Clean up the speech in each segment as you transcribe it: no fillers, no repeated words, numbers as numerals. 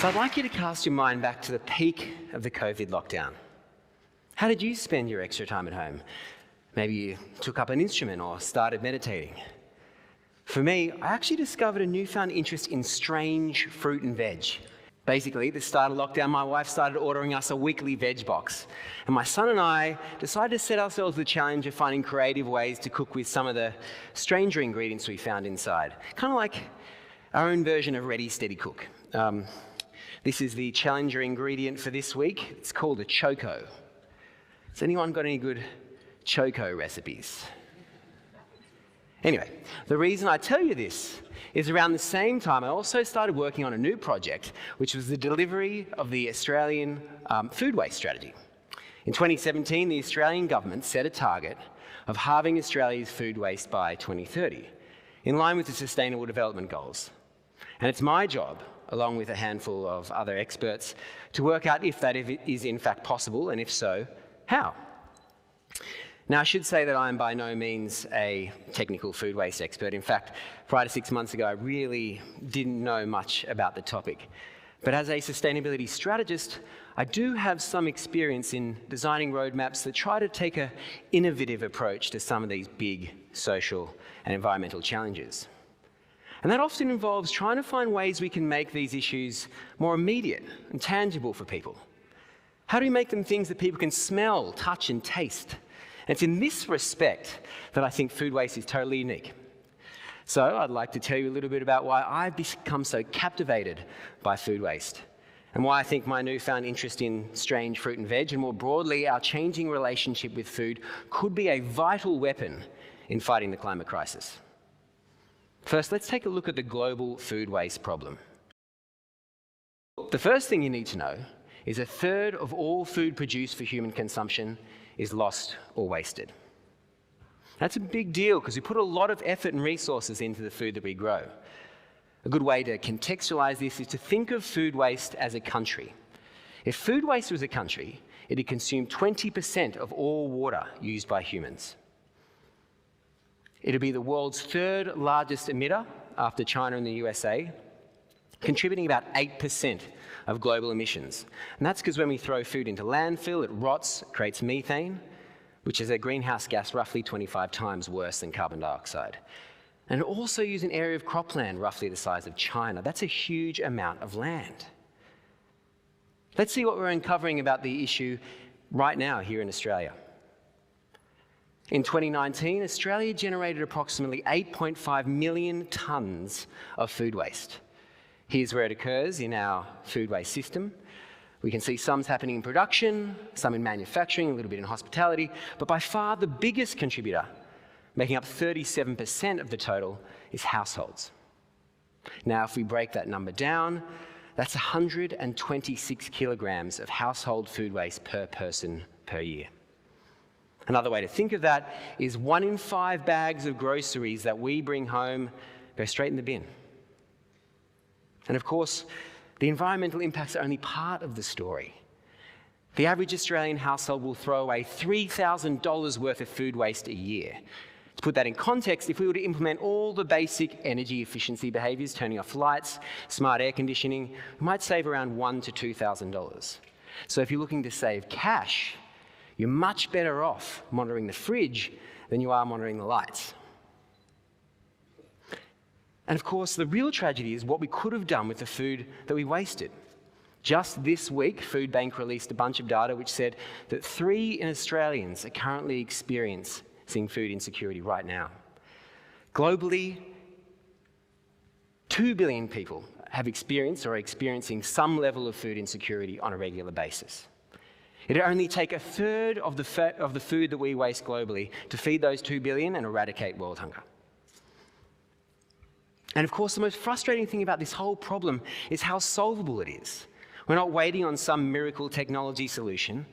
So I'd like you to cast your mind back to the peak of the COVID lockdown. How did you spend your extra time at home? Maybe you took up an instrument or started meditating. For me, I actually discovered a newfound interest in strange fruit and veg. Basically, at the start of lockdown, my wife started ordering us a weekly veg box. And my son and I decided to set ourselves the challenge of finding creative ways to cook with some of the stranger ingredients we found inside. Kind of like our own version of Ready, Steady, Cook. This is the challenger ingredient for this week. It's called a choco. Has anyone got any good choco recipes? Anyway, the reason I tell you this is around the same time I also started working on a new project, which was the delivery of the Australian food waste strategy. In 2017, the Australian government set a target of halving Australia's food waste by 2030, in line with the Sustainable Development Goals. And it's my job, along with a handful of other experts, to work out if that is in fact possible, and if so, how. Now, I should say that I'm by no means a technical food waste expert. In fact, prior to 6 months ago, I really didn't know much about the topic. But as a sustainability strategist, I do have some experience in designing roadmaps that try to take an innovative approach to some of these big social and environmental challenges. And that often involves trying to find ways we can make these issues more immediate and tangible for people. How do we make them things that people can smell, touch, and taste? And it's in this respect that I think food waste is totally unique. So I'd like to tell you a little bit about why I've become so captivated by food waste, and why I think my newfound interest in strange fruit and veg, and more broadly our changing relationship with food, could be a vital weapon in fighting the climate crisis. First, let's take a look at the global food waste problem. The first thing you need to know is 1/3 of all food produced for human consumption is lost or wasted. That's a big deal because we put a lot of effort and resources into the food that we grow. A good way to contextualize this is to think of food waste as a country. If food waste was a country, it'd consume 20% of all water used by humans. It'd be the world's 3rd largest emitter after China and the USA, contributing about 8% of global emissions. And that's because when we throw food into landfill, it rots, creates methane, which is a greenhouse gas roughly 25 times worse than carbon dioxide. And it also uses an area of cropland roughly the size of China. That's a huge amount of land. Let's see what we're uncovering about the issue right now here in Australia. In 2019, Australia generated approximately 8.5 million tonnes of food waste. Here's where it occurs in our food waste system. We can see some's happening in production, some in manufacturing, a little bit in hospitality, but by far the biggest contributor, making up 37% of the total, is households. Now, if we break that number down, that's 126 kilograms of household food waste per person per year. Another way to think of that is 1 in 5 bags of groceries that we bring home go straight in the bin. And of course, the environmental impacts are only part of the story. The average Australian household will throw away $3,000 worth of food waste a year. To put that in context, if we were to implement all the basic energy efficiency behaviours, turning off lights, smart air conditioning, we might save around $1,000 to $2,000. So if you're looking to save cash, you're much better off monitoring the fridge than you are monitoring the lights. And of course, the real tragedy is what we could have done with the food that we wasted. Just this week, Food Bank released a bunch of data which said that 3 in Australians are currently experiencing food insecurity right now. Globally, 2 billion people have experienced or are experiencing some level of food insecurity on a regular basis. It'd only take 1/3 of the food that we waste globally to feed those 2 billion and eradicate world hunger. And of course, the most frustrating thing about this whole problem is how solvable it is. We're not waiting on some miracle technology solution.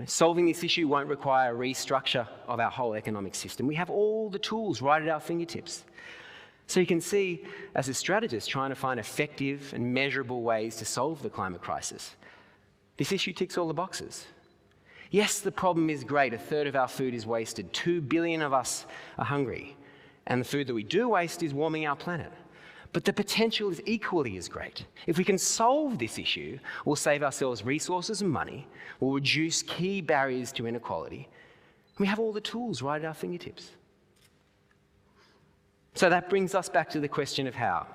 Solving this issue won't require a restructure of our whole economic system. We have all the tools right at our fingertips. So you can see, as a strategist trying to find effective and measurable ways to solve the climate crisis, this issue ticks all the boxes. Yes, the problem is great. 1/3 of our food is wasted. 2 billion of us are hungry. And the food that we do waste is warming our planet. but the potential is equally as great. If we can solve this issue, we'll save ourselves resources and money, we'll reduce key barriers to inequality, and we have all the tools right at our fingertips. So that brings us back to the question of how.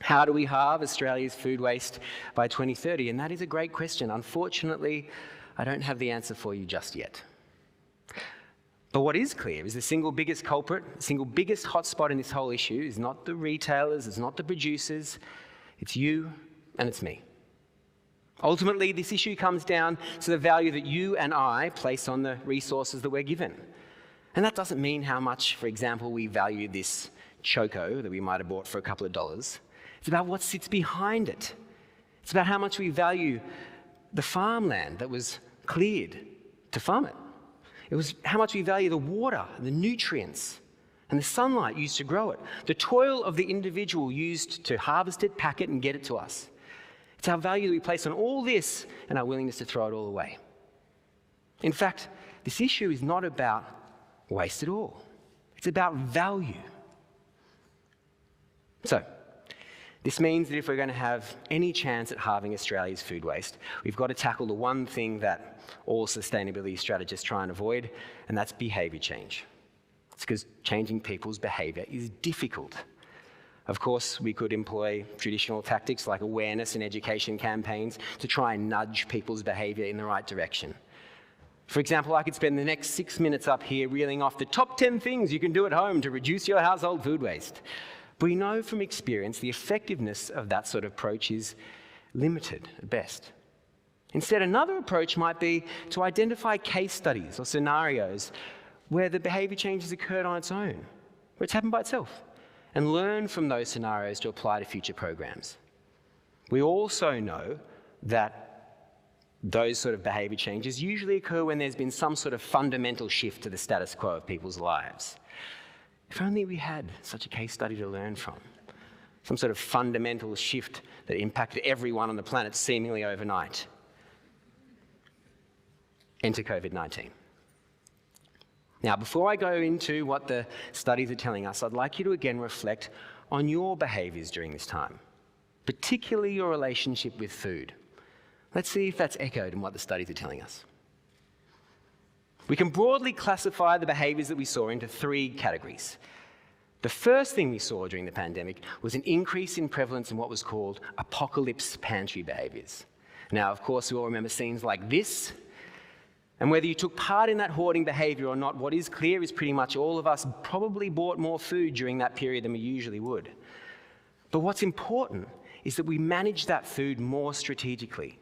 How do we halve Australia's food waste by 2030? And that is a great question. Unfortunately, I don't have the answer for you just yet. But what is clear is the single biggest culprit, the single biggest hotspot in this whole issue is not the retailers, it's not the producers, it's you and it's me. Ultimately, this issue comes down to the value that you and I place on the resources that we're given. And that doesn't mean how much, for example, we value this choco that we might have bought for a couple of dollars. It's about what sits behind it. It's about how much we value the farmland that was cleared to farm it. It was how much we value the water, the nutrients, and the sunlight used to grow it. The toil of the individual used to harvest it, pack it, and get it to us. It's our value that we place on all this and our willingness to throw it all away. In fact, this issue is not about waste at all. It's about value. So, this means that if we're going to have any chance at halving Australia's food waste, we've got to tackle the one thing that all sustainability strategists try and avoid, and that's behaviour change. It's because changing people's behaviour is difficult. Of course, we could employ traditional tactics like awareness and education campaigns to try and nudge people's behaviour in the right direction. For example, I could spend the next 6 minutes up here reeling off the top 10 things you can do at home to reduce your household food waste. But we know from experience the effectiveness of that sort of approach is limited at best. Instead, another approach might be to identify case studies or scenarios where the behaviour change has occurred on its own, where it's happened by itself, and learn from those scenarios to apply to future programs. We also know that those sort of behaviour changes usually occur when there's been some sort of fundamental shift to the status quo of people's lives. If only we had such a case study to learn from, some sort of fundamental shift that impacted everyone on the planet seemingly overnight. Enter COVID-19. Now, before I go into what the studies are telling us, I'd like you to again reflect on your behaviours during this time, particularly your relationship with food. Let's see if that's echoed in what the studies are telling us. We can broadly classify the behaviours that we saw into 3 categories. The first thing we saw during the pandemic was an increase in prevalence in what was called apocalypse pantry behaviours. Now, of course, we all remember scenes like this. And whether you took part in that hoarding behaviour or not, what is clear is pretty much all of us probably bought more food during that period than we usually would. But what's important is that we manage that food more strategically.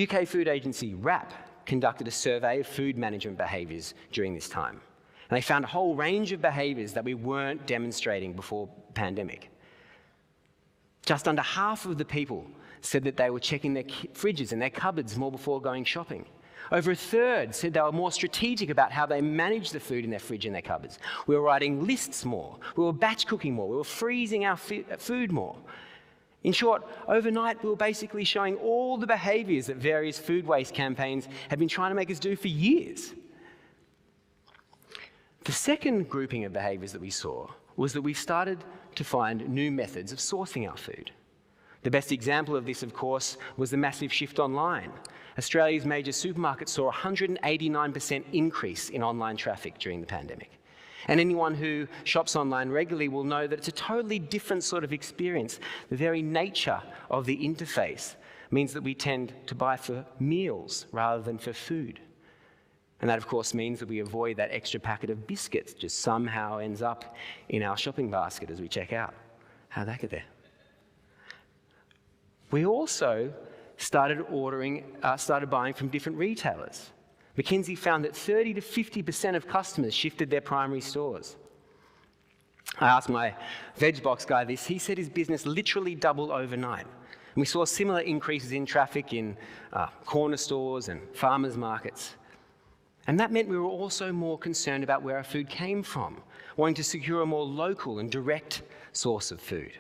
UK food agency WRAP conducted a survey of food management behaviours during this time. And they found a whole range of behaviours that we weren't demonstrating before the pandemic. Just under half of the people said that they were checking their fridges and their cupboards more before going shopping. Over a third said they were more strategic about how they managed the food in their fridge and their cupboards. We were writing lists more. We were batch cooking more. We were freezing our food more. In short, overnight, we were basically showing all the behaviours that various food waste campaigns have been trying to make us do for years. The second grouping of behaviours that we saw was that we started to find new methods of sourcing our food. The best example of this, of course, was the massive shift online. Australia's major supermarkets saw a 189% increase in online traffic during the pandemic. And anyone who shops online regularly will know that it's a totally different sort of experience. The very nature of the interface means that we tend to buy for meals rather than for food. And that, of course, means that we avoid that extra packet of biscuits that just somehow ends up in our shopping basket as we check out. How'd that get there? We also started buying from different retailers. McKinsey found that 30 to 50% of customers shifted their primary stores. I asked my veg box guy this. He said his business literally doubled overnight. And we saw similar increases in traffic in corner stores and farmers markets. And that meant we were also more concerned about where our food came from, wanting to secure a more local and direct source of food.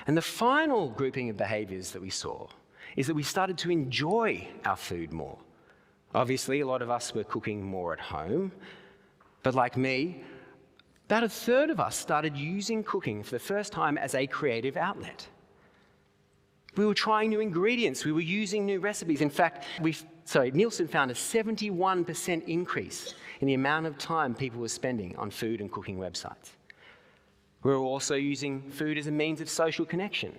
And the final grouping of behaviours that we saw is that we started to enjoy our food more. Obviously, a lot of us were cooking more at home, but like me, About a third of us started using cooking for the first time as a creative outlet. We were trying new ingredients, we were using new recipes. In fact, Nielsen found a 71% increase in the amount of time people were spending on food and cooking websites. We were also using food as a means of social connection.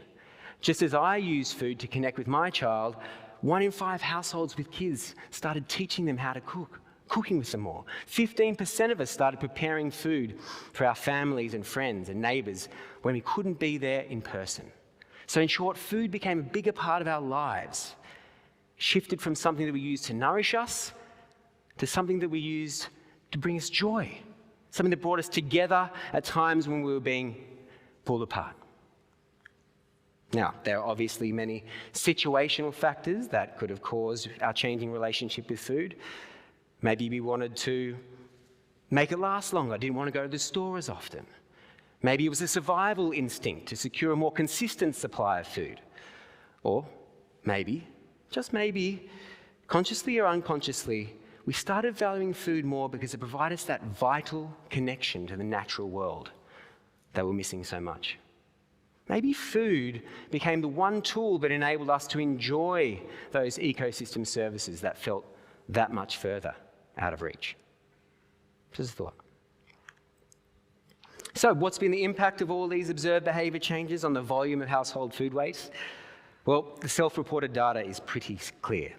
Just as I use food to connect with my child, 1 in 5 households with kids started teaching them how to cook, cooking with them more. 15% of us started preparing food for our families and friends and neighbours when we couldn't be there in person. So in short, food became a bigger part of our lives, shifted from something that we used to nourish us to something that we used to bring us joy, something that brought us together at times when we were being pulled apart. Now, there are obviously many situational factors that could have caused our changing relationship with food. Maybe we wanted to make it last longer, didn't want to go to the store as often. Maybe it was a survival instinct to secure a more consistent supply of food. Or maybe, just maybe, consciously or unconsciously, we started valuing food more because it provided us that vital connection to the natural world that we're missing so much. Maybe food became the one tool that enabled us to enjoy those ecosystem services that felt that much further out of reach. Just a thought. So, what's been the impact of all these observed behaviour changes on the volume of household food waste? Well, the self-reported data is pretty clear.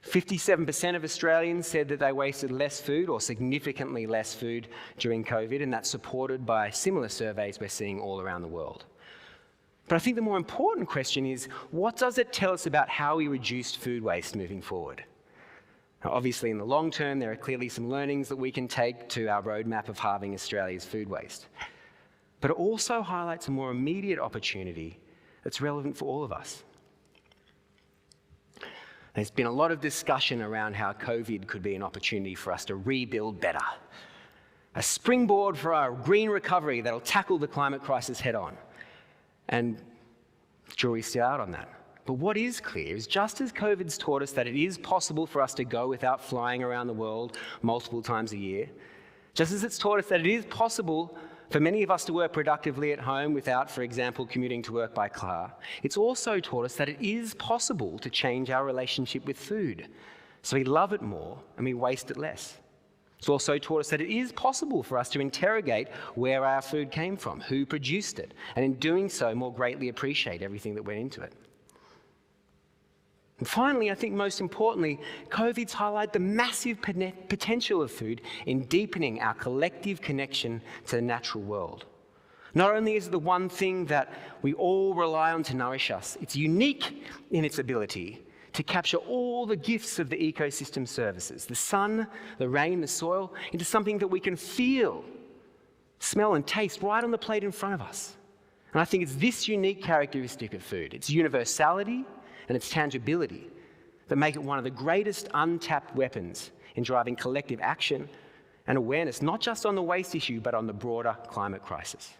57% of Australians said that they wasted less food or significantly less food during COVID, and that's supported by similar surveys we're seeing all around the world. But I think the more important question is, what does it tell us about how we reduced food waste moving forward? Now, obviously, in the long term, there are clearly some learnings that we can take to our roadmap of halving Australia's food waste. But it also highlights a more immediate opportunity that's relevant for all of us. There's been a lot of discussion around how COVID could be an opportunity for us to rebuild better. A springboard for our green recovery that'll tackle the climate crisis head on. And the jury's still out on that. But what is clear is just as COVID's taught us that it is possible for us to go without flying around the world multiple times a year, just as it's taught us that it is possible for many of us to work productively at home without, for example, commuting to work by car, it's also taught us that it is possible to change our relationship with food so we love it more and we waste it less. It's also taught us that it is possible for us to interrogate where our food came from, who produced it, and in doing so, more greatly appreciate everything that went into it. And finally, I think most importantly, COVID's highlighted the massive potential of food in deepening our collective connection to the natural world. Not only is it the one thing that we all rely on to nourish us, it's unique in its ability to capture all the gifts of the ecosystem services, the sun, the rain, the soil, into something that we can feel, smell and taste right on the plate in front of us. And I think it's this unique characteristic of food, its universality and its tangibility, that make it one of the greatest untapped weapons in driving collective action and awareness, not just on the waste issue, but on the broader climate crisis.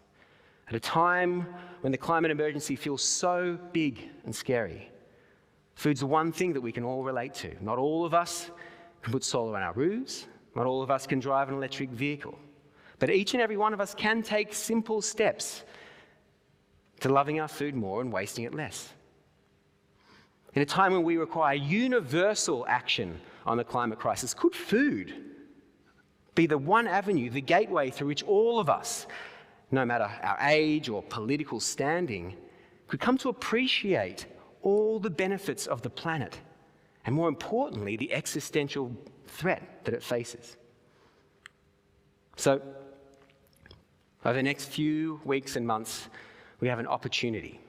At a time when the climate emergency feels so big and scary, food's the one thing that we can all relate to. Not all of us can put solar on our roofs. Not all of us can drive an electric vehicle. But each and every one of us can take simple steps to loving our food more and wasting it less. In a time when we require universal action on the climate crisis, could food be the one avenue, the gateway through which all of us, no matter our age or political standing, could come to appreciate all the benefits of the planet, and more importantly, the existential threat that it faces? So, over the next few weeks and months, we have an opportunity,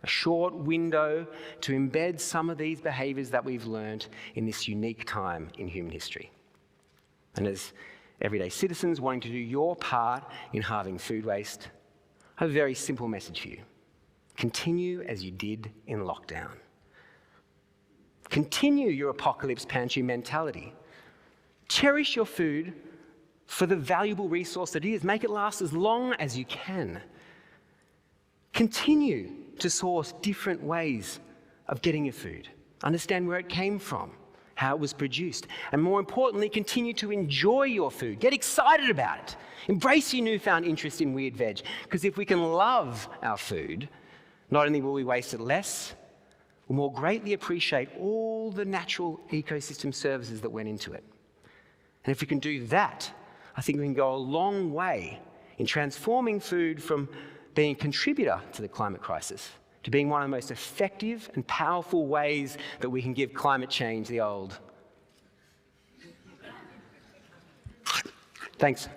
a short window to embed some of these behaviours that we've learned in this unique time in human history. And as everyday citizens wanting to do your part in halving food waste, I have a very simple message for you. Continue as you did in lockdown. Continue your apocalypse pantry mentality. Cherish your food for the valuable resource that it is. Make it last as long as you can. Continue to source different ways of getting your food. Understand where it came from. how it was produced, and more importantly, continue to enjoy your food. Get excited about it. Embrace your newfound interest in weird veg, because if we can love our food, not only will we waste it less, we'll more greatly appreciate all the natural ecosystem services that went into it. And if we can do that, I think we can go a long way in transforming food from being a contributor to the climate crisis to being one of the most effective and powerful ways that we can give climate change the old. Thanks.